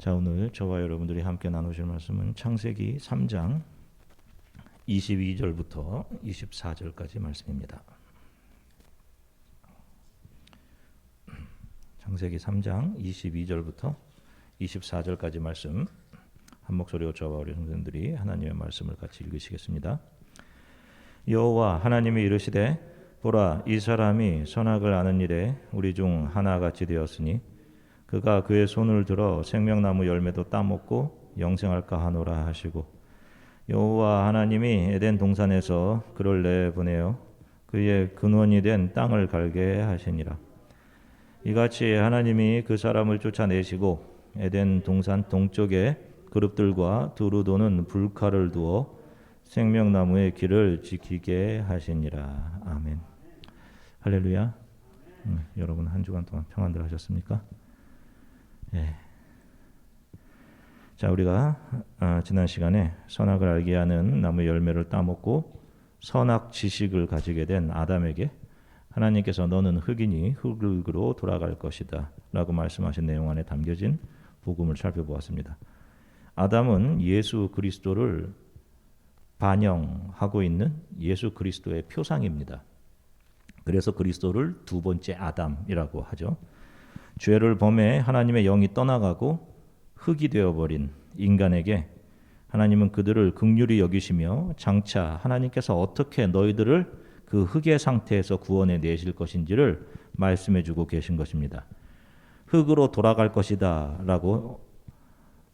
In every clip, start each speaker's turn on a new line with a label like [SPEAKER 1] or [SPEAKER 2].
[SPEAKER 1] 자, 오늘 저와 여러분들이 함께 나누실 말씀은 창세기 3장 22절부터 24절까지 말씀입니다. 창세기 3장 22절부터 24절까지 말씀, 한 목소리로 저와 우리 성도님들이 하나님의 말씀을 같이 읽으시겠습니다. 여호와 하나님이 이르시되 보라, 이 사람이 선악을 아는 일에 우리 중 하나같이 되었으니 그가 그의 손을 들어 생명나무 열매도 따먹고 영생할까 하노라 하시고, 여호와 하나님이 에덴 동산에서 그를 내보내어 그의 근원이 된 땅을 갈게 하시니라. 이같이 하나님이 그 사람을 쫓아내시고 에덴 동산 동쪽에 그룹들과 두루 도는 불칼을 두어 생명나무의 길을 지키게 하시니라. 아멘. 할렐루야. 여러분 한 주간 동안 평안들 하셨습니까? 예. 자, 우리가 지난 시간에 선악을 알게 하는 나무 열매를 따먹고 선악 지식을 가지게 된 아담에게 하나님께서 너는 흙이니 흙으로 돌아갈 것이다 라고 말씀하신 내용 안에 담겨진 복음을 살펴보았습니다. 아담은 예수 그리스도를 반영하고 있는 예수 그리스도의 표상입니다. 그래서 그리스도를 두 번째 아담이라고 하죠. 죄를 범해 하나님의 영이 떠나가고 흙이 되어버린 인간에게 하나님은 그들을 긍휼히 여기시며 장차 하나님께서 어떻게 너희들을 그 흙의 상태에서 구원해 내실 것인지를 말씀해 주고 계신 것입니다. 흙으로 돌아갈 것이다 라고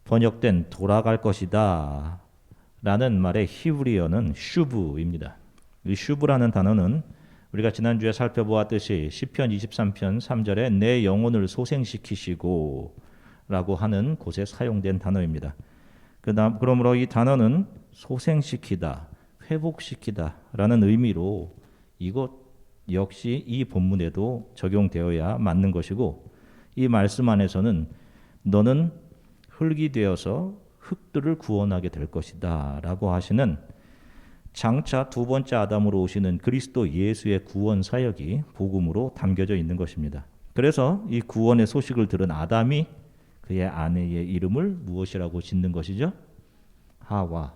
[SPEAKER 1] 번역된 돌아갈 것이다 라는 말의 히브리어는 슈브입니다. 이 슈브라는 단어는 우리가 지난주에 살펴보았듯이 시편 23편 3절에 내 영혼을 소생시키시고 라고 하는 곳에 사용된 단어입니다. 그러므로 이 단어는 소생시키다, 회복시키다 라는 의미로 이것 역시 이 본문에도 적용되어야 맞는 것이고, 이 말씀 안에서는 너는 흙이 되어서 흙들을 구원하게 될 것이다 라고 하시는 장차 두 번째 아담으로 오시는 그리스도 예수의 구원 사역이 복음으로 담겨져 있는 것입니다. 그래서 이 구원의 소식을 들은 아담이 그의 아내의 이름을 무엇이라고 짓는 것이죠? 하와.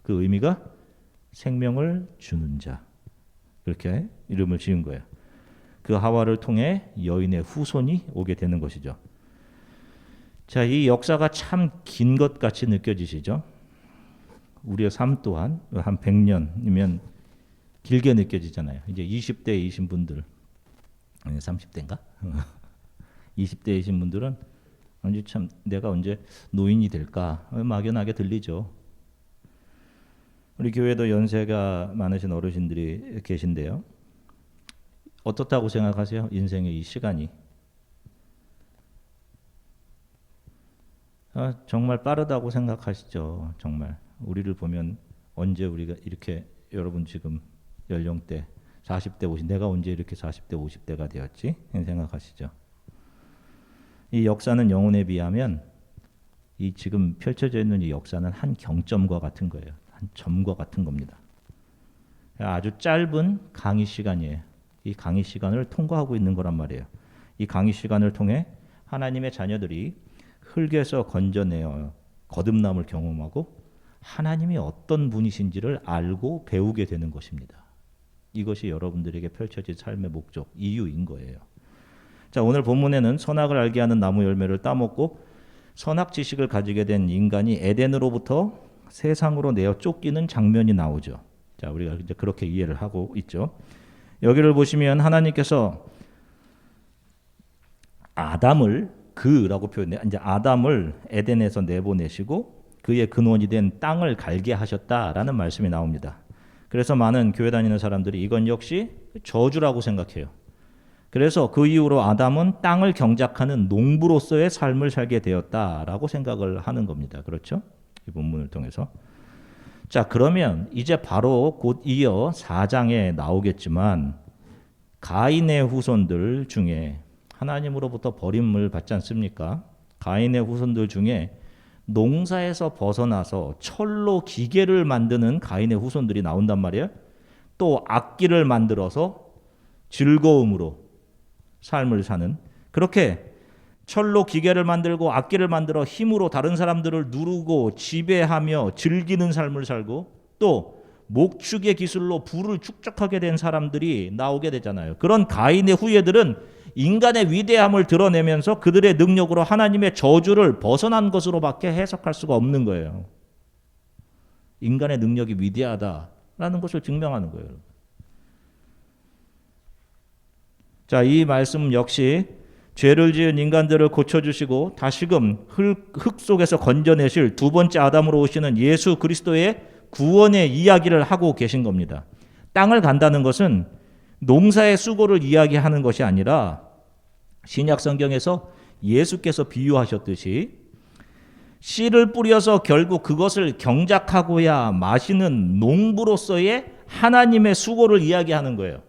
[SPEAKER 1] 그 의미가 생명을 주는 자. 그렇게 이름을 지은 거예요. 그 하와를 통해 여인의 후손이 오게 되는 것이죠. 자, 이 역사가 참 긴 것 같이 느껴지시죠? 우리의 삶 또한 한 100년이면 길게 느껴지잖아요. 이제 20대이신 분들, 아니 30대인가? 20대이신 분들은 언제 참 내가 언제 노인이 될까 막연하게 들리죠. 우리 교회도 연세가 많으신 어르신들이 계신데요. 어떻다고 생각하세요? 인생의 이 시간이. 정말 빠르다고 생각하시죠. 정말. 우리를 보면 언제 우리가 이렇게, 여러분 지금 연령대 40대 50, 내가 언제 이렇게 40대 50대가 되었지? 생각하시죠. 이 역사는 영혼에 비하면 이 지금 펼쳐져 있는 이 역사는 한 경점과 같은 거예요. 한 점과 같은 겁니다. 아주 짧은 강의 시간이에요. 이 강의 시간을 통과하고 있는 거란 말이에요. 이 강의 시간을 통해 하나님의 자녀들이 흙에서 건져내어 거듭남을 경험하고 하나님이 어떤 분이신지를 알고 배우게 되는 것입니다. 이것이 여러분들에게 펼쳐진 삶의 목적, 이유인 거예요. 자, 오늘 본문에는 선악을 알게 하는 나무 열매를 따먹고 선악 지식을 가지게 된 인간이 에덴으로부터 세상으로 내어 쫓기는 장면이 나오죠. 자, 우리가 이제 그렇게 이해를 하고 있죠. 여기를 보시면 하나님께서 아담을 그라고 표현해요. 이제 아담을 에덴에서 내보내시고 그의 근원이 된 땅을 갈게 하셨다라는 말씀이 나옵니다. 그래서 많은 교회 다니는 사람들이 이건 역시 저주라고 생각해요. 그래서 그 이후로 아담은 땅을 경작하는 농부로서의 삶을 살게 되었다라고 생각을 하는 겁니다. 그렇죠? 이 본문을 통해서. 자, 그러면 이제 바로 곧 이어 4장에 나오겠지만 가인의 후손들 중에 하나님으로부터 버림을 받지 않습니까? 가인의 후손들 중에 농사에서 벗어나서 철로 기계를 만드는 가인의 후손들이 나온단 말이에요. 또 악기를 만들어서 즐거움으로 삶을 사는, 그렇게 철로 기계를 만들고 악기를 만들어 힘으로 다른 사람들을 누르고 지배하며 즐기는 삶을 살고 또 목축의 기술로 부를 축적하게 된 사람들이 나오게 되잖아요. 그런 가인의 후예들은 인간의 위대함을 드러내면서 그들의 능력으로 하나님의 저주를 벗어난 것으로밖에 해석할 수가 없는 거예요. 인간의 능력이 위대하다라는 것을 증명하는 거예요. 자, 이 말씀 역시 죄를 지은 인간들을 고쳐주시고 다시금 흙 속에서 건져내실 두 번째 아담으로 오시는 예수 그리스도의 구원의 이야기를 하고 계신 겁니다. 땅을 간다는 것은 농사의 수고를 이야기하는 것이 아니라 신약 성경에서 예수께서 비유하셨듯이 씨를 뿌려서 결국 그것을 경작하고야 마시는 농부로서의 하나님의 수고를 이야기하는 거예요.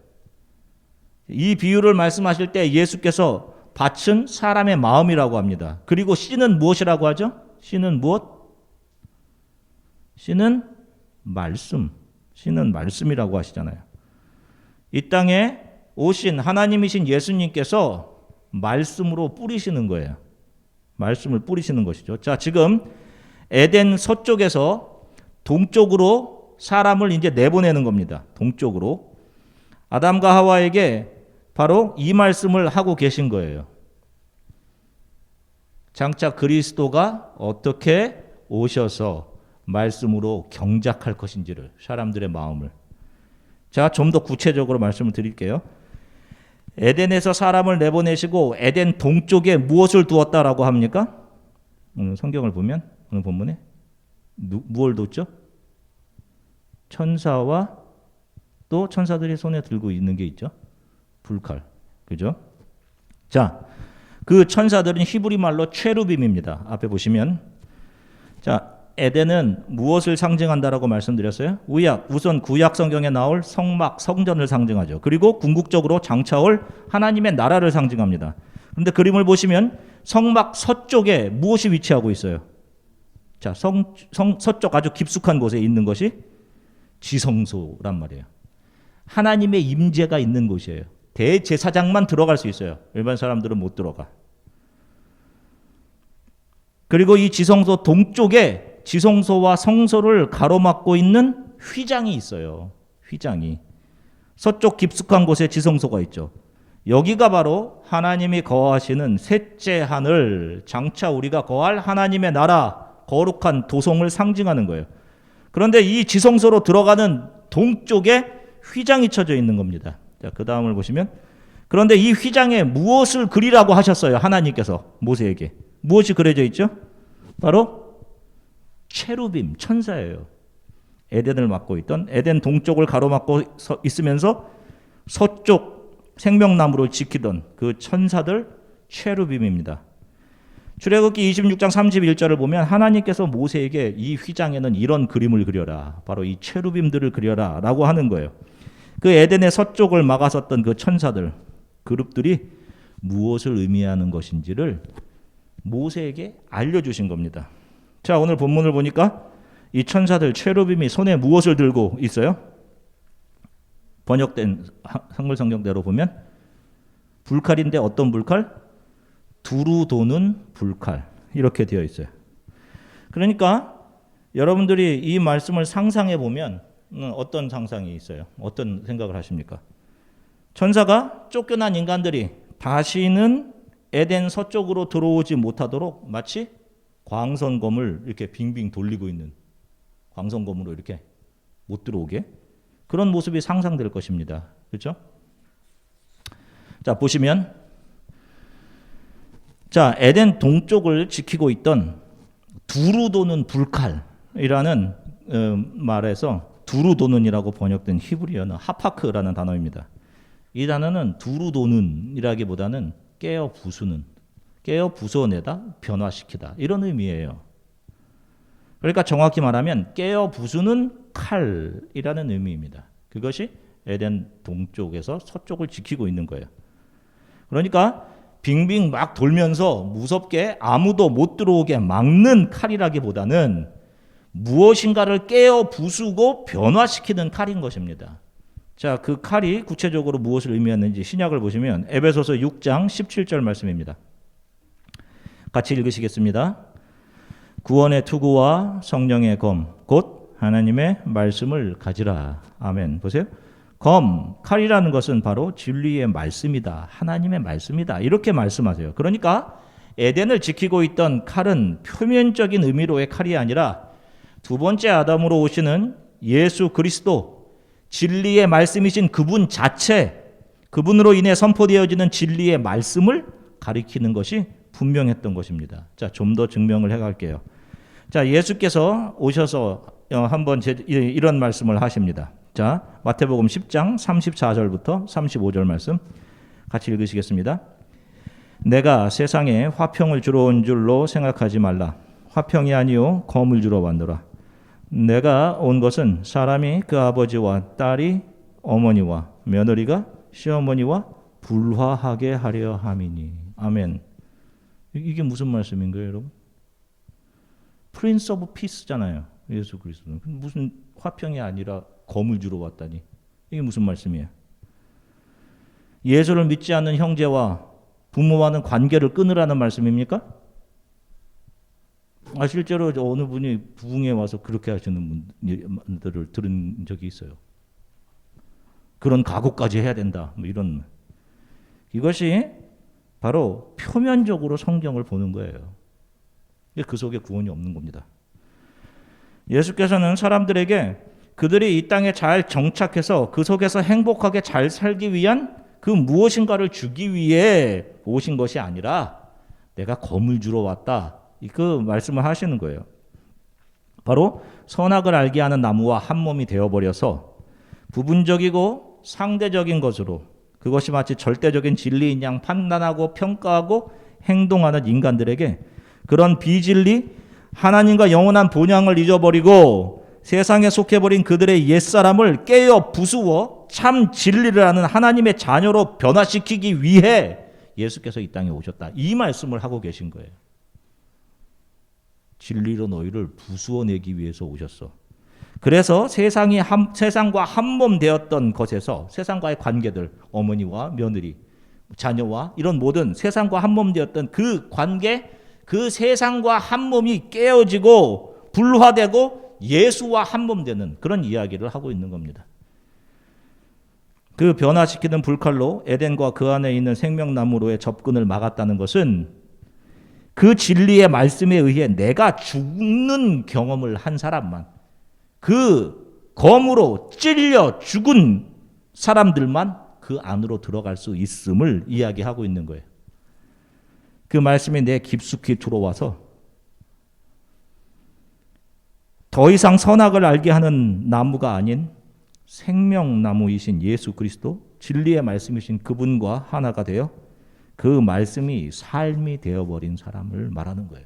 [SPEAKER 1] 이 비유를 말씀하실 때 예수께서 밭은 사람의 마음이라고 합니다. 그리고 씨는 무엇이라고 하죠? 씨는 무엇? 씨는 말씀. 씨는 말씀이라고 하시잖아요. 이 땅에 오신 하나님이신 예수님께서 말씀으로 뿌리시는 거예요. 말씀을 뿌리시는 것이죠. 자, 지금 에덴 서쪽에서 동쪽으로 사람을 이제 내보내는 겁니다. 동쪽으로. 아담과 하와에게 바로 이 말씀을 하고 계신 거예요. 장차 그리스도가 어떻게 오셔서 말씀으로 경작할 것인지를, 사람들의 마음을. 자, 좀 더 구체적으로 말씀을 드릴게요. 에덴에서 사람을 내보내시고 에덴 동쪽에 무엇을 두었다라고 합니까? 오늘 성경을 보면 오늘 본문에 무엇을 뒀죠? 천사와 또 천사들이 손에 들고 있는 게 있죠. 불칼. 그죠? 자, 그 천사들은 히브리 말로 체루빔입니다. 앞에 보시면. 자, 에덴은 무엇을 상징한다라고 말씀드렸어요? 우선 구약 성경에 나올 성막, 성전을 상징하죠. 그리고 궁극적으로 장차올 하나님의 나라를 상징합니다. 그런데 그림을 보시면 성막 서쪽에 무엇이 위치하고 있어요? 자, 서쪽 아주 깊숙한 곳에 있는 것이 지성소란 말이에요. 하나님의 임재가 있는 곳이에요. 대제사장만 들어갈 수 있어요. 일반 사람들은 못 들어가. 그리고 이 지성소 동쪽에 지성소와 성소를 가로막고 있는 휘장이 있어요. 휘장이. 서쪽 깊숙한 곳에 지성소가 있죠. 여기가 바로 하나님이 거하시는 셋째 하늘, 장차 우리가 거할 하나님의 나라, 거룩한 도성을 상징하는 거예요. 그런데 이 지성소로 들어가는 동쪽에 휘장이 쳐져 있는 겁니다. 자, 그 다음을 보시면, 그런데 이 휘장에 무엇을 그리라고 하셨어요? 하나님께서 모세에게. 무엇이 그려져 있죠? 바로 체루빔, 천사예요. 에덴을 맡고 있던, 에덴 동쪽을 가로막고 있으면서 서쪽 생명나무를 지키던 그 천사들 체루빔입니다. 출애굽기 26장 31절을 보면 하나님께서 모세에게 이 휘장에는 이런 그림을 그려라. 바로 이 체루빔들을 그려라 라고 하는 거예요. 그 에덴의 서쪽을 막아섰던 그 천사들, 그룹들이 무엇을 의미하는 것인지를 모세에게 알려주신 겁니다. 자, 오늘 본문을 보니까 이 천사들 체루빔이 손에 무엇을 들고 있어요? 번역된 한글 성경대로 보면 불칼인데 어떤 불칼? 두루 도는 불칼. 이렇게 되어 있어요. 그러니까 여러분들이 이 말씀을 상상해 보면 어떤 상상이 있어요? 어떤 생각을 하십니까? 천사가 쫓겨난 인간들이 다시는 에덴 서쪽으로 들어오지 못하도록 마치 광선검을 이렇게 빙빙 돌리고 있는, 광선검으로 이렇게 못 들어오게, 그런 모습이 상상될 것입니다. 그렇죠? 자, 보시면, 자, 에덴 동쪽을 지키고 있던 두루 도는 불칼이라는 말에서 두루 도는이라고 번역된 히브리어는 하파크라는 단어입니다. 이 단어는 두루 도는이라기보다는 깨어 부수는, 깨어 부숴내다, 변화시키다, 이런 의미예요. 그러니까 정확히 말하면 깨어 부수는 칼이라는 의미입니다. 그것이 에덴 동쪽에서 서쪽을 지키고 있는 거예요. 그러니까 빙빙 막 돌면서 무섭게 아무도 못 들어오게 막는 칼이라기보다는 무엇인가를 깨어 부수고 변화시키는 칼인 것입니다. 자, 그 칼이 구체적으로 무엇을 의미하는지 신약을 보시면 에베소서 6장 17절 말씀입니다. 같이 읽으시겠습니다. 구원의 투구와 성령의 검, 곧 하나님의 말씀을 가지라. 아멘. 보세요. 검, 칼이라는 것은 바로 진리의 말씀이다. 하나님의 말씀이다. 이렇게 말씀하세요. 그러니까 에덴을 지키고 있던 칼은 표면적인 의미로의 칼이 아니라 두 번째 아담으로 오시는 예수 그리스도, 진리의 말씀이신 그분 자체, 그분으로 인해 선포되어지는 진리의 말씀을 가리키는 것이 분명했던 것입니다. 자, 좀 더 증명을 해갈게요. 자, 예수께서 오셔서 한번 이런 말씀을 하십니다. 자, 마태복음 10장 34절부터 35절 말씀 같이 읽으시겠습니다. 내가 세상에 화평을 주러 온 줄로 생각하지 말라. 화평이 아니요 검을 주러 왔노라. 내가 온 것은 사람이 그 아버지와 딸이 어머니와 며느리가 시어머니와 불화하게 하려 함이니. 아멘. 이게 무슨 말씀인 거예요, 여러분? 프린스 오브 피스잖아요. 예수 그리스도는. 무슨 화평이 아니라 검을 주러 왔다니. 이게 무슨 말씀이에요? 예수를 믿지 않는 형제와 부모와는 관계를 끊으라는 말씀입니까? 실제로 어느 분이 부흥에 와서 그렇게 하시는 분들을 들은 적이 있어요. 그런 각오까지 해야 된다. 뭐 이런. 이것이 바로 표면적으로 성경을 보는 거예요. 그 속에 구원이 없는 겁니다. 예수께서는 사람들에게 그들이 이 땅에 잘 정착해서 그 속에서 행복하게 잘 살기 위한 그 무엇인가를 주기 위해 오신 것이 아니라 내가 검을 주러 왔다. 그 말씀을 하시는 거예요. 바로 선악을 알게 하는 나무와 한 몸이 되어버려서 부분적이고 상대적인 것으로 그것이 마치 절대적인 진리인 양 판단하고 평가하고 행동하는 인간들에게 그런 비진리, 하나님과 영원한 본향을 잊어버리고 세상에 속해버린 그들의 옛사람을 깨어 부수어 참 진리를 아는 하나님의 자녀로 변화시키기 위해 예수께서 이 땅에 오셨다. 이 말씀을 하고 계신 거예요. 진리로 너희를 부수어내기 위해서 오셨어. 그래서 세상과 한 몸 되었던 것에서 세상과의 관계들, 어머니와 며느리, 자녀와 이런 모든 세상과 한 몸 되었던 그 관계, 그 세상과 한 몸이 깨어지고 불화되고 예수와 한 몸 되는 그런 이야기를 하고 있는 겁니다. 그 변화시키는 불칼로 에덴과 그 안에 있는 생명나무로의 접근을 막았다는 것은 그 진리의 말씀에 의해 내가 죽는 경험을 한 사람만, 그 검으로 찔려 죽은 사람들만 그 안으로 들어갈 수 있음을 이야기하고 있는 거예요. 그 말씀이 내 깊숙이 들어와서 더 이상 선악을 알게 하는 나무가 아닌 생명나무이신 예수 그리스도, 진리의 말씀이신 그분과 하나가 되어 그 말씀이 삶이 되어버린 사람을 말하는 거예요.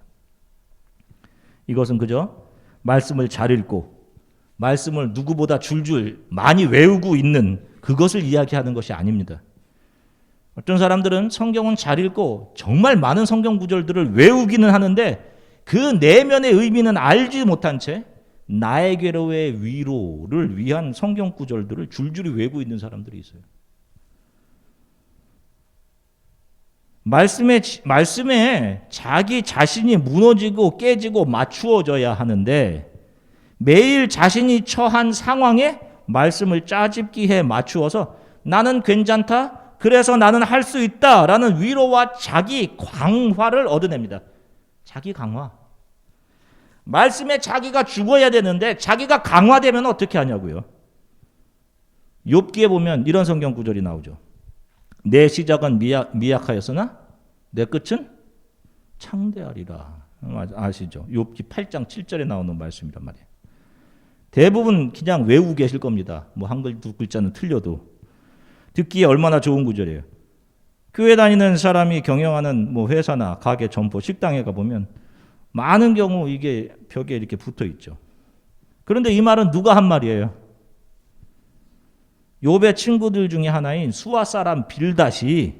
[SPEAKER 1] 이것은 그저 말씀을 잘 읽고 말씀을 누구보다 줄줄 많이 외우고 있는 그것을 이야기하는 것이 아닙니다. 어떤 사람들은 성경은 잘 읽고 정말 많은 성경 구절들을 외우기는 하는데 그 내면의 의미는 알지 못한 채 나에게로의 위로를 위한 성경 구절들을 줄줄이 외우고 있는 사람들이 있어요. 말씀에 자기 자신이 무너지고 깨지고 맞추어져야 하는데 매일 자신이 처한 상황에 말씀을 짜집기해 맞추어서 나는 괜찮다, 그래서 나는 할 수 있다라는 위로와 자기 강화를 얻어냅니다. 자기 강화. 말씀에 자기가 죽어야 되는데 자기가 강화되면 어떻게 하냐고요. 욥기에 보면 이런 성경 구절이 나오죠. 내 시작은 미약하였으나 내 끝은 창대하리라. 아시죠? 욥기 8장 7절에 나오는 말씀이란 말이에요. 대부분 그냥 외우고 계실 겁니다. 뭐 한글 두 글자는 틀려도 듣기에 얼마나 좋은 구절이에요. 교회 다니는 사람이 경영하는 뭐 회사나 가게, 점포, 식당에 가보면 많은 경우 이게 벽에 이렇게 붙어 있죠. 그런데 이 말은 누가 한 말이에요? 욥의 친구들 중에 하나인 수아 사람 빌닷이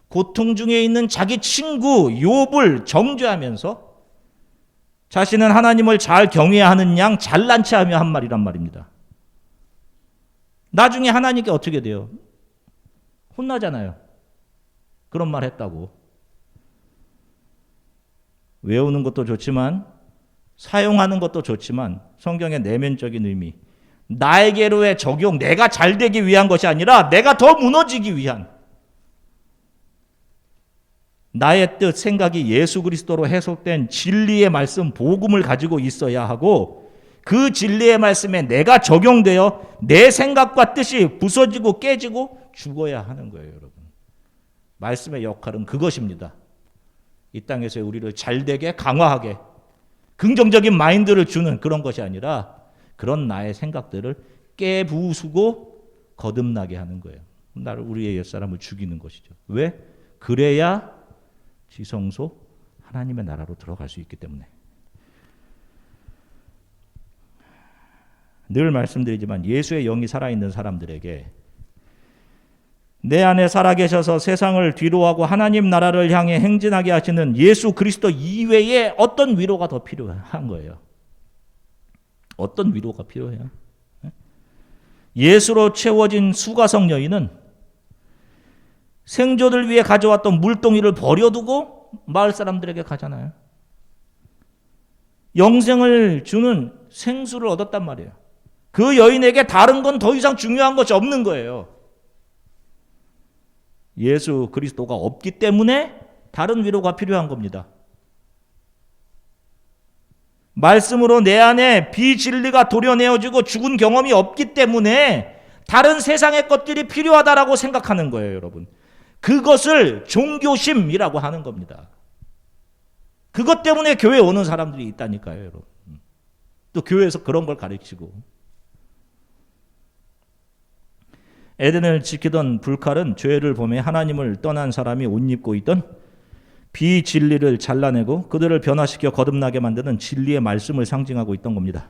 [SPEAKER 1] 고통 중에 있는 자기 친구 욥을 정죄하면서 자신은 하나님을 잘 경외하는 양 잘난 체하며 한 말이란 말입니다. 나중에 하나님께 어떻게 돼요? 혼나잖아요. 그런 말 했다고. 외우는 것도 좋지만 사용하는 것도 좋지만 성경의 내면적인 의미, 나에게로의 적용, 내가 잘 되기 위한 것이 아니라 내가 더 무너지기 위한, 나의 뜻, 생각이 예수 그리스도로 해석된 진리의 말씀, 복음을 가지고 있어야 하고, 그 진리의 말씀에 내가 적용되어 내 생각과 뜻이 부서지고 깨지고 죽어야 하는 거예요, 여러분. 말씀의 역할은 그것입니다. 이 땅에서 우리를 잘되게 강화하게 긍정적인 마인드를 주는 그런 것이 아니라 그런 나의 생각들을 깨부수고 거듭나게 하는 거예요. 나를, 우리의 옛사람을 죽이는 것이죠. 왜? 그래야 지성소 하나님의 나라로 들어갈 수 있기 때문에. 늘 말씀드리지만 예수의 영이 살아있는 사람들에게 내 안에 살아계셔서 세상을 뒤로하고 하나님 나라를 향해 행진하게 하시는 예수 그리스도 이외에 어떤 위로가 더 필요한 거예요. 어떤 위로가 필요해요? 예수로 채워진 수가성 여인은 생존을 위해 가져왔던 물동이를 버려두고 마을 사람들에게 가잖아요. 영생을 주는 생수를 얻었단 말이에요. 그 여인에게 다른 건 더 이상 중요한 것이 없는 거예요. 예수 그리스도가 없기 때문에 다른 위로가 필요한 겁니다. 말씀으로 내 안에 비진리가 도려내어지고 죽은 경험이 없기 때문에 다른 세상의 것들이 필요하다라고 생각하는 거예요, 여러분. 그것을 종교심이라고 하는 겁니다. 그것 때문에 교회에 오는 사람들이 있다니까요, 여러분. 또 교회에서 그런 걸 가르치고. 에덴을 지키던 불칼은 죄를 범해 하나님을 떠난 사람이 옷 입고 있던 비진리를 잘라내고 그들을 변화시켜 거듭나게 만드는 진리의 말씀을 상징하고 있던 겁니다.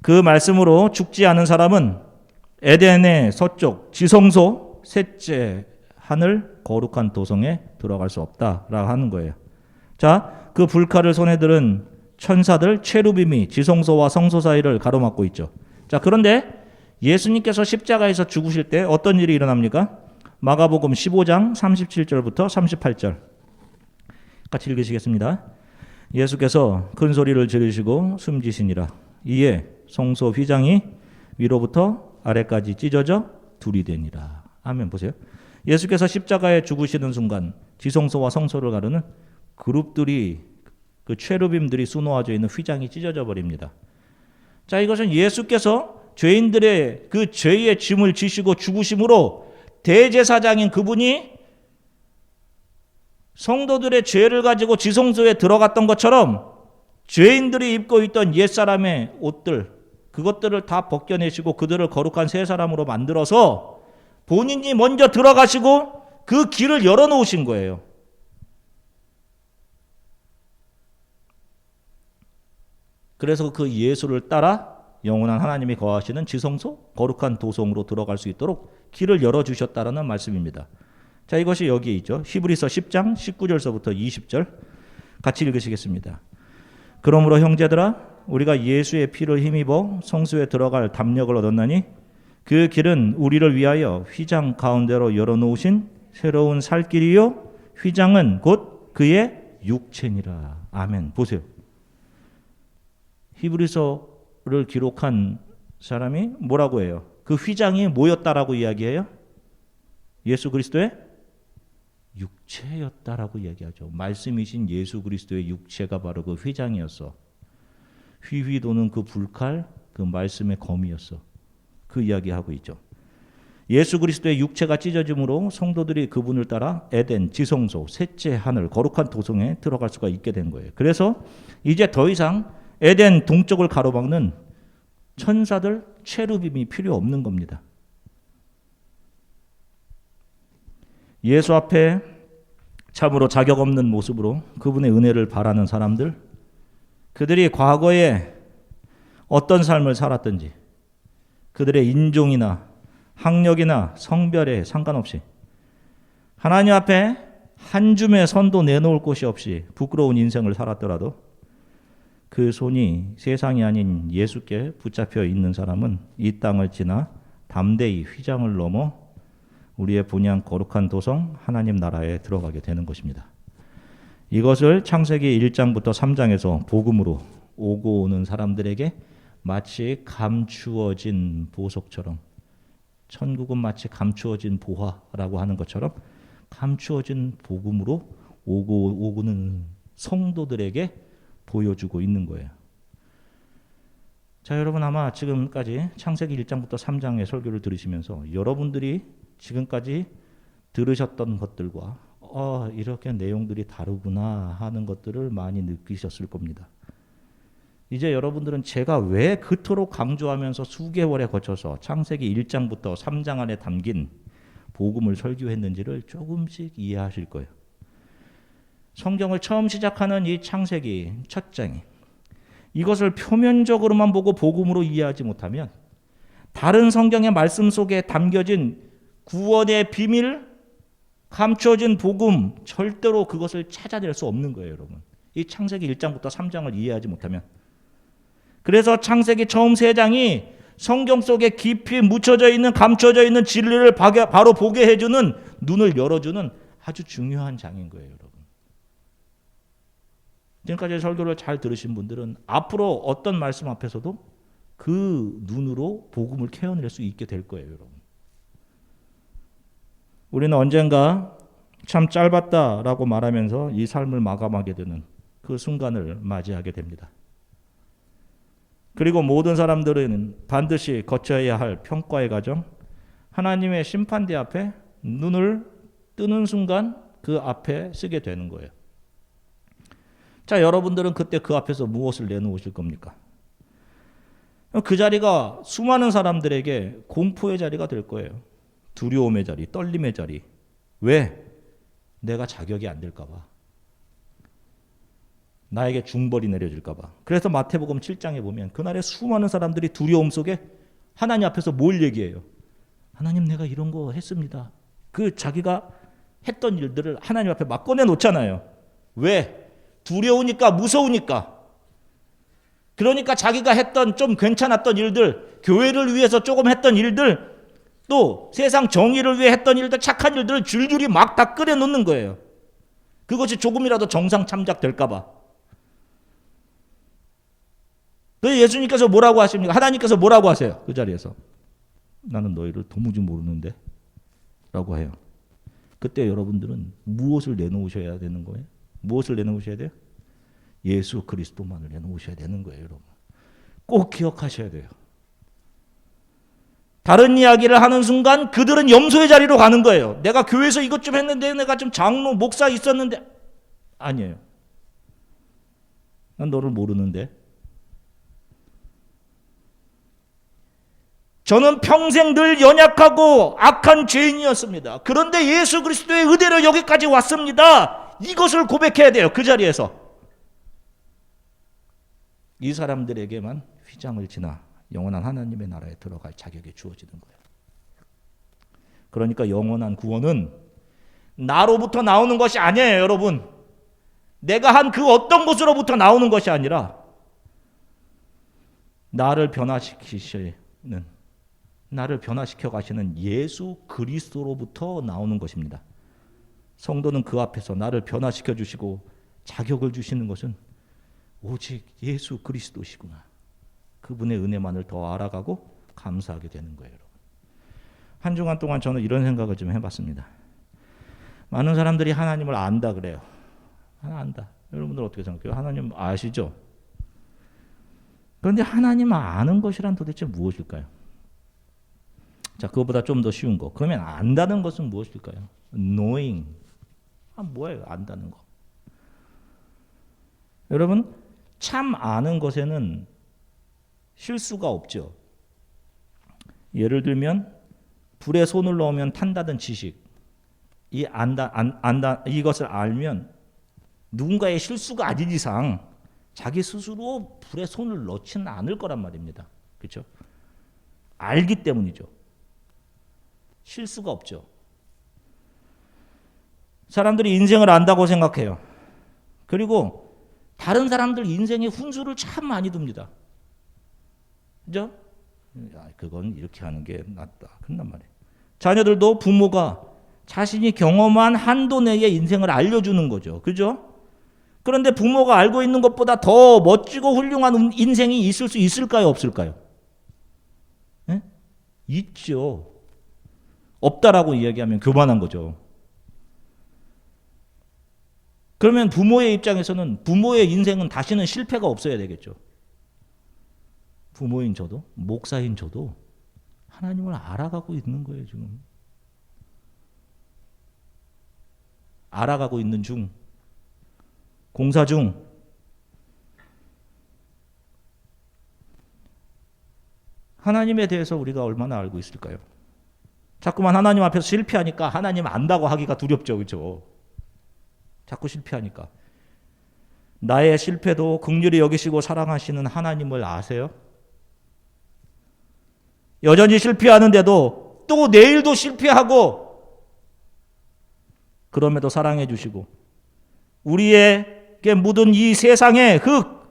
[SPEAKER 1] 그 말씀으로 죽지 않은 사람은 에덴의 서쪽 지성소 셋째 하늘 거룩한 도성에 들어갈 수 없다라고 하는 거예요. 자, 그 불칼을 손에 들은 천사들 체루빔이 지성소와 성소 사이를 가로막고 있죠. 자, 그런데 예수님께서 십자가에서 죽으실 때 어떤 일이 일어납니까? 마가복음 15장 37절부터 38절 같이 읽으시겠습니다. 예수께서 큰 소리를 지르시고 숨지시니라. 이에 성소 휘장이 위로부터 아래까지 찢어져 둘이 되니라. 아멘. 보세요. 예수께서 십자가에 죽으시는 순간 지성소와 성소를 가르는 그룹들이, 그 체루빔들이 수놓아져 있는 휘장이 찢어져 버립니다. 자, 이것은 예수께서 죄인들의 그 죄의 짐을 지시고 죽으심으로 대제사장인 그분이 성도들의 죄를 가지고 지성소에 들어갔던 것처럼 죄인들이 입고 있던 옛사람의 옷들, 그것들을 다 벗겨내시고 그들을 거룩한 새 사람으로 만들어서 본인이 먼저 들어가시고 그 길을 열어놓으신 거예요. 그래서 그 예수를 따라 영원한 하나님이 거하시는 지성소, 거룩한 도성으로 들어갈 수 있도록 길을 열어주셨다라는 말씀입니다. 자, 이것이 여기에 있죠. 히브리서 10장 19절서부터 20절 같이 읽으시겠습니다. 그러므로 형제들아, 우리가 예수의 피를 힘입어 성소에 들어갈 담력을 얻었나니 그 길은 우리를 위하여 휘장 가운데로 열어놓으신 새로운 살 길이요 휘장은 곧 그의 육체니라. 아멘. 보세요. 히브리서를 기록한 사람이 뭐라고 해요? 그 휘장이 뭐였다라고 이야기해요? 예수 그리스도의 육체였다라고 이야기하죠. 말씀이신 예수 그리스도의 육체가 바로 그 휘장이었어. 휘휘 도는 그 불칼, 그 말씀의 검이었어. 그 이야기하고 있죠. 예수 그리스도의 육체가 찢어짐으로 성도들이 그분을 따라 에덴, 지성소, 셋째 하늘, 거룩한 도성에 들어갈 수가 있게 된 거예요. 그래서 이제 더 이상 에덴 동쪽을 가로막는 천사들, 체루빔이 필요 없는 겁니다. 예수 앞에 참으로 자격 없는 모습으로 그분의 은혜를 바라는 사람들, 그들이 과거에 어떤 삶을 살았든지 그들의 인종이나 학력이나 성별에 상관없이 하나님 앞에 한 줌의 선도 내놓을 곳이 없이 부끄러운 인생을 살았더라도 그 손이 세상이 아닌 예수께 붙잡혀 있는 사람은 이 땅을 지나 담대히 휘장을 넘어 우리의 본향 거룩한 도성 하나님 나라에 들어가게 되는 것입니다. 이것을 창세기 1장부터 3장에서 복음으로 오고 오는 사람들에게 마치 감추어진 보석처럼, 천국은 마치 감추어진 보화라고 하는 것처럼 감추어진 복음으로 오고는 성도들에게 보여주고 있는 거예요. 자, 여러분 아마 지금까지 창세기 1장부터 3장의 설교를 들으시면서 여러분들이 지금까지 들으셨던 것들과 이렇게 내용들이 다르구나 하는 것들을 많이 느끼셨을 겁니다. 이제 여러분들은 제가 왜 그토록 강조하면서 수개월에 거쳐서 창세기 1장부터 3장 안에 담긴 복음을 설교했는지를 조금씩 이해하실 거예요. 성경을 처음 시작하는 이 창세기 첫 장이 이것을 표면적으로만 보고 복음으로 이해하지 못하면 다른 성경의 말씀 속에 담겨진 구원의 비밀, 감춰진 복음, 절대로 그것을 찾아낼 수 없는 거예요, 여러분. 이 창세기 1장부터 3장을 이해하지 못하면. 그래서 창세기 처음 3장이 성경 속에 깊이 묻혀져 있는, 감춰져 있는 진리를 바로 보게 해주는, 눈을 열어주는 아주 중요한 장인 거예요, 여러분. 지금까지 설교를 잘 들으신 분들은 앞으로 어떤 말씀 앞에서도 그 눈으로 복음을 캐어낼 수 있게 될 거예요, 여러분. 우리는 언젠가 참 짧았다라고 말하면서 이 삶을 마감하게 되는 그 순간을 맞이하게 됩니다. 그리고 모든 사람들은 반드시 거쳐야 할 평가의 과정, 하나님의 심판대 앞에 눈을 뜨는 순간 그 앞에 쓰게 되는 거예요. 자, 여러분들은 그때 그 앞에서 무엇을 내놓으실 겁니까? 그 자리가 수많은 사람들에게 공포의 자리가 될 거예요. 두려움의 자리, 떨림의 자리. 왜? 내가 자격이 안 될까 봐. 나에게 중벌이 내려질까 봐. 그래서 마태복음 7장에 보면 그날에 수많은 사람들이 두려움 속에 하나님 앞에서 뭘 얘기해요? 하나님, 내가 이런 거 했습니다. 그 자기가 했던 일들을 하나님 앞에 막 꺼내 놓잖아요. 왜? 두려우니까, 무서우니까. 그러니까 자기가 했던 좀 괜찮았던 일들, 교회를 위해서 조금 했던 일들, 또 세상 정의를 위해 했던 일들, 착한 일들을 줄줄이 막 다 꺼내 놓는 거예요. 그것이 조금이라도 정상 참작될까 봐. 그래서 예수님께서 뭐라고 하십니까? 하나님께서 뭐라고 하세요? 그 자리에서. 나는 너희를 도무지 모르는데 라고 해요. 그때 여러분들은 무엇을 내놓으셔야 되는 거예요? 무엇을 내놓으셔야 돼요? 예수 그리스도만을 내놓으셔야 되는 거예요, 여러분. 꼭 기억하셔야 돼요. 다른 이야기를 하는 순간 그들은 염소의 자리로 가는 거예요. 내가 교회에서 이것 좀 했는데, 내가 좀 장로, 목사 있었는데. 아니에요. 난 너를 모르는데. 저는 평생 늘 연약하고 악한 죄인이었습니다. 그런데 예수 그리스도의 은혜로 여기까지 왔습니다. 이것을 고백해야 돼요. 그 자리에서. 이 사람들에게만 휘장을 지나 영원한 하나님의 나라에 들어갈 자격이 주어지는 거예요. 그러니까 영원한 구원은 나로부터 나오는 것이 아니에요, 여러분. 내가 한 그 어떤 것으로부터 나오는 것이 아니라 나를 변화시켜 가시는 예수 그리스도로부터 나오는 것입니다. 성도는 그 앞에서 나를 변화시켜 주시고 자격을 주시는 것은 오직 예수 그리스도시구나. 그분의 은혜만을 더 알아가고 감사하게 되는 거예요, 여러분. 한 주간 동안 저는 이런 생각을 좀 해봤습니다. 많은 사람들이 하나님을 안다 그래요. 안다. 여러분들 어떻게 생각해요? 하나님 아시죠? 그런데 하나님 아는 것이란 도대체 무엇일까요? 자, 그것보다 좀 더 쉬운 거. 그러면 안다는 것은 무엇일까요? knowing. 뭐예요? 안다는 거. 여러분, 참 아는 것에는 실수가 없죠. 예를 들면 불에 손을 넣으면 탄다는 지식. 이것을 알면 누군가의 실수가 아닌 이상 자기 스스로 불에 손을 넣지는 않을 거란 말입니다. 그렇죠? 알기 때문이죠. 실수가 없죠. 사람들이 인생을 안다고 생각해요. 그리고 다른 사람들 인생에 훈수를 참 많이 둡니다. 그죠? 그건 이렇게 하는 게 낫다. 그런단 말이에요. 자녀들도 부모가 자신이 경험한 한도 내의 인생을 알려주는 거죠. 그죠? 그런데 부모가 알고 있는 것보다 더 멋지고 훌륭한 인생이 있을 수 있을까요? 없을까요? 네? 있죠. 없다라고 이야기하면 교만한 거죠. 그러면 부모의 입장에서는 부모의 인생은 다시는 실패가 없어야 되겠죠. 부모인 저도, 목사인 저도 하나님을 알아가고 있는 거예요, 지금. 알아가고 있는 중, 공사 중. 하나님에 대해서 우리가 얼마나 알고 있을까요? 자꾸만 하나님 앞에서 실패하니까 하나님 안다고 하기가 두렵죠, 그렇죠? 자꾸 실패하니까. 나의 실패도 긍휼히 여기시고 사랑하시는 하나님을 아세요? 여전히 실패하는데도 또 내일도 실패하고 그럼에도 사랑해 주시고 우리에게 묻은 이 세상의 흙,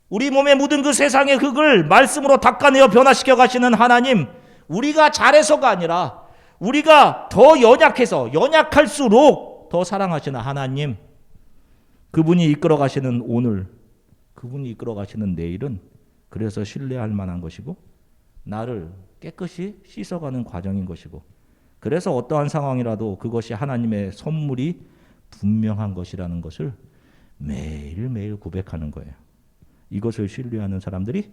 [SPEAKER 1] 우리 몸에 묻은 그 세상의 흙을 말씀으로 닦아내어 변화시켜 가시는 하나님, 우리가 잘해서가 아니라 우리가 더 연약해서 연약할수록 더 사랑하시는 하나님, 그분이 이끌어 가시는 오늘, 그분이 이끌어 가시는 내일은 그래서 신뢰할 만한 것이고 나를 깨끗이 씻어가는 과정인 것이고 그래서 어떠한 상황이라도 그것이 하나님의 선물이 분명한 것이라는 것을 매일매일 고백하는 거예요. 이것을 신뢰하는 사람들이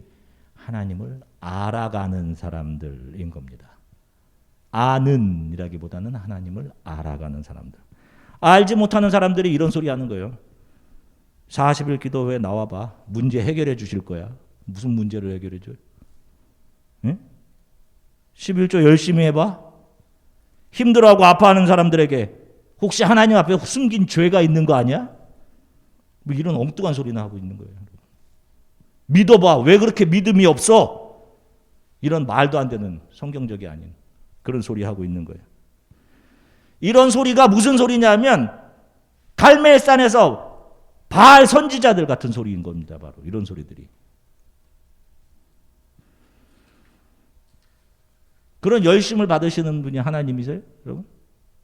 [SPEAKER 1] 하나님을 알아가는 사람들인 겁니다. 아는 이라기보다는 하나님을 알아가는 사람들. 알지 못하는 사람들이 이런 소리 하는 거예요. 40일 기도회 나와봐. 문제 해결해 주실 거야. 무슨 문제를 해결해 줘요? 응? 11조 열심히 해봐. 힘들어하고 아파하는 사람들에게 혹시 하나님 앞에 숨긴 죄가 있는 거 아니야? 뭐 이런 엉뚱한 소리나 하고 있는 거예요. 믿어봐. 왜 그렇게 믿음이 없어? 이런 말도 안 되는 성경적이 아닌 그런 소리 하고 있는 거예요. 이런 소리가 무슨 소리냐면 갈멜산에서 바알 선지자들 같은 소리인 겁니다. 바로 이런 소리들이. 그런 열심을 받으시는 분이 하나님이세요? 여러분?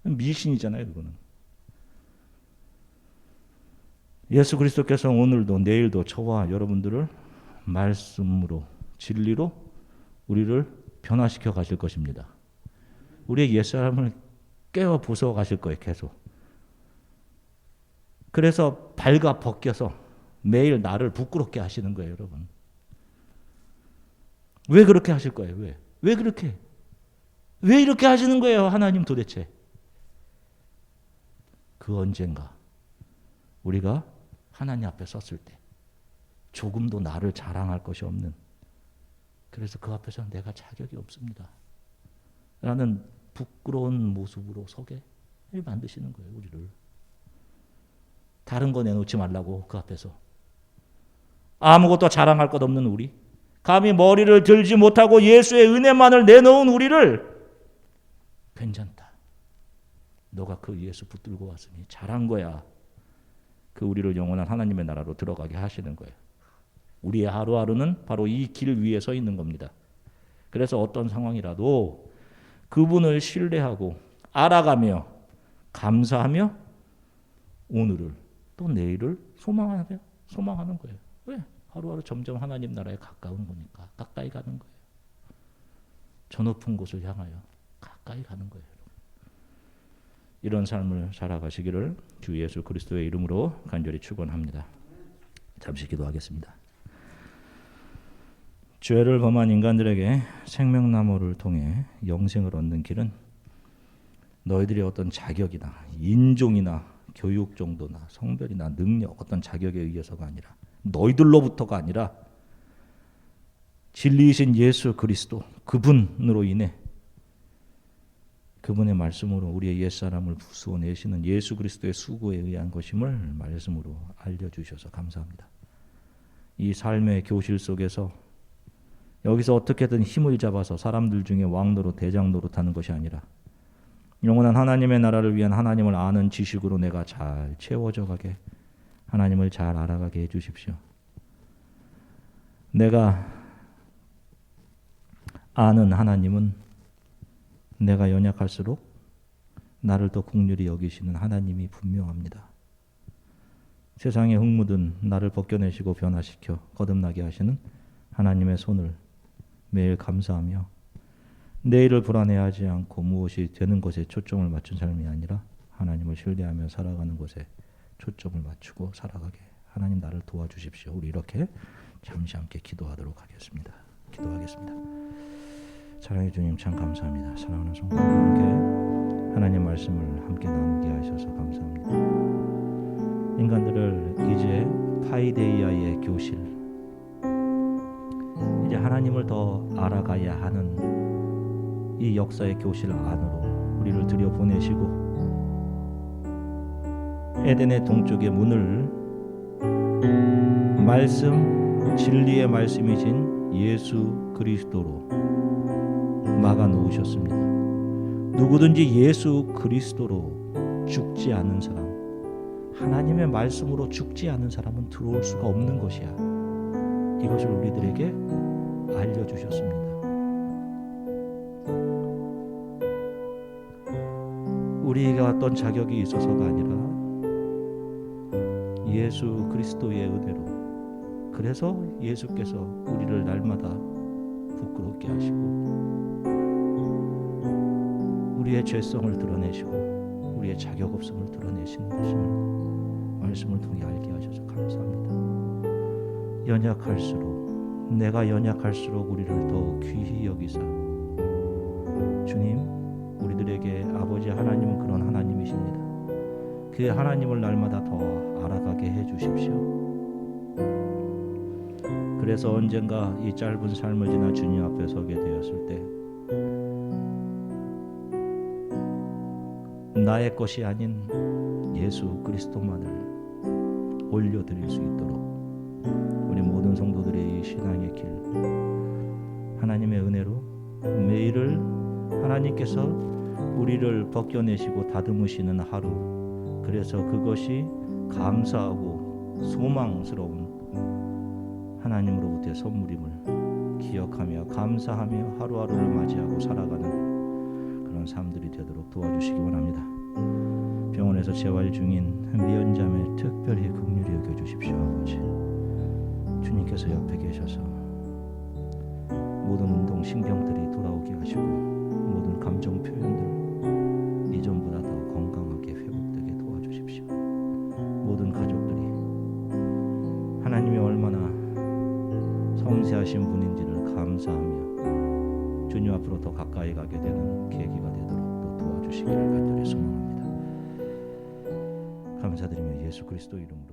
[SPEAKER 1] 미신이잖아요. 그거는. 예수 그리스도께서 오늘도 내일도 저와 여러분들을 말씀으로 진리로 우리를 변화시켜 가실 것입니다. 우리의 옛사람을 깨워 부숴 가실 거예요. 계속. 그래서 발가 벗겨서 매일 나를 부끄럽게 하시는 거예요. 여러분. 왜 그렇게 하실 거예요? 왜 그렇게? 왜 이렇게 하시는 거예요? 하나님 도대체. 그 언젠가 우리가 하나님 앞에 섰을 때 조금도 나를 자랑할 것이 없는, 그래서 그 앞에서 내가 자격이 없습니다 라는 부끄러운 모습으로 서게 만드시는 거예요. 우리를. 다른 거 내놓지 말라고. 그 앞에서 아무것도 자랑할 것 없는 우리, 감히 머리를 들지 못하고 예수의 은혜만을 내놓은 우리를 괜찮다. 너가 그 예수 붙들고 왔으니 잘한 거야. 그 우리를 영원한 하나님의 나라로 들어가게 하시는 거예요. 우리의 하루하루는 바로 이 길 위에 서 있는 겁니다. 그래서 어떤 상황이라도 그분을 신뢰하고 알아가며 감사하며 오늘을 또 내일을 소망하는 거예요. 왜? 하루하루 점점 하나님 나라에 가까운 거니까. 가까이 가는 거예요. 저 높은 곳을 향하여 가까이 가는 거예요. 이런 삶을 살아가시기를 주 예수 그리스도의 이름으로 간절히 축원합니다. 잠시 기도하겠습니다. 죄를 범한 인간들에게 생명나무를 통해 영생을 얻는 길은 너희들의 어떤 자격이나 인종이나 교육 정도나 성별이나 능력, 어떤 자격에 의해서가 아니라, 너희들로부터가 아니라 진리이신 예수 그리스도 그분으로 인해, 그분의 말씀으로 우리의 옛사람을 부수어내시는 예수 그리스도의 수고에 의한 것임을 말씀으로 알려주셔서 감사합니다. 이 삶의 교실 속에서 여기서 어떻게든 힘을 잡아서 사람들 중에 왕 노릇 대장 노릇하는 것이 아니라 영원한 하나님의 나라를 위한 하나님을 아는 지식으로 내가 잘 채워져 가게, 하나님을 잘 알아가게 해주십시오. 내가 아는 하나님은 내가 연약할수록 나를 더 긍휼히 여기시는 하나님이 분명합니다. 세상에 흙 묻은 나를 벗겨내시고 변화시켜 거듭나게 하시는 하나님의 손을 매일 감사하며 내일을 불안해하지 않고 무엇이 되는 것에 초점을 맞춘 삶이 아니라 하나님을 신뢰하며 살아가는 것에 초점을 맞추고 살아가게 하나님 나를 도와주십시오. 우리 이렇게 잠시 함께 기도하도록 하겠습니다. 기도하겠습니다. 사랑의 주님 참 감사합니다. 사랑하는 성도들 함께 하나님 말씀을 함께 나누게 하셔서 감사합니다. 인간들을 이제 파이데이아의 교실, 이제 하나님을 더 알아가야 하는 이 역사의 교실 안으로 우리를 들여보내시고 에덴의 동쪽의 문을 말씀, 진리의 말씀이신 예수 그리스도로 막아 놓으셨습니다. 누구든지 예수 그리스도로 죽지 않는 사람, 하나님의 말씀으로 죽지 않은 사람은 들어올 수가 없는 것이야. 이것을 우리들에게 알려주셨습니다. 우리가 어떤 자격이 있어서가 아니라 예수 그리스도의 은혜로, 그래서 예수께서 우리를 날마다 부끄럽게 하시고 우리의 죄성을 드러내시고 우리의 자격 없음을 드러내시는 것을 말씀을 통해 알게 하셔서 감사합니다. 연약할수록, 내가 연약할수록 우리를 더 귀히 여기사 주님, 우리들에게 아버지 하나님은 그런 하나님이십니다. 그 하나님을 날마다 더 알아가게 해주십시오. 그래서 언젠가 이 짧은 삶을 지나 주님 앞에 서게 되었을 때 나의 것이 아닌 예수 그리스도만을 올려드릴 수 있도록 우리 모든 성도들의 이 신앙의 길, 하나님의 은혜로 매일을 하나님께서 우리를 벗겨내시고 다듬으시는 하루, 그래서 그것이 감사하고 소망스러운 하나님으로부터의 선물임을 기억하며 감사하며 하루하루를 맞이하고 살아가는 그런 삶들이 되도록 도와주시기 원합니다. 병원에서 재활 중인 미연자매 특별히 긍휼히 여겨주십시오. 아버지, 주님께서 옆에 계셔서 모든 운동 신경들이 돌아오게 하시고 모든 감정 표현들 이전보다 더 건강하게 회복되게 도와주십시오. 모든 가족들이 하나님이 얼마나 섬세하신 분인지를 감사하며 주님 앞으로 더 가까이 가게 되는 계기가 되도록 또 도와주시기를 간절히 소망합니다. 감사드리며 예수 그리스도 이름으로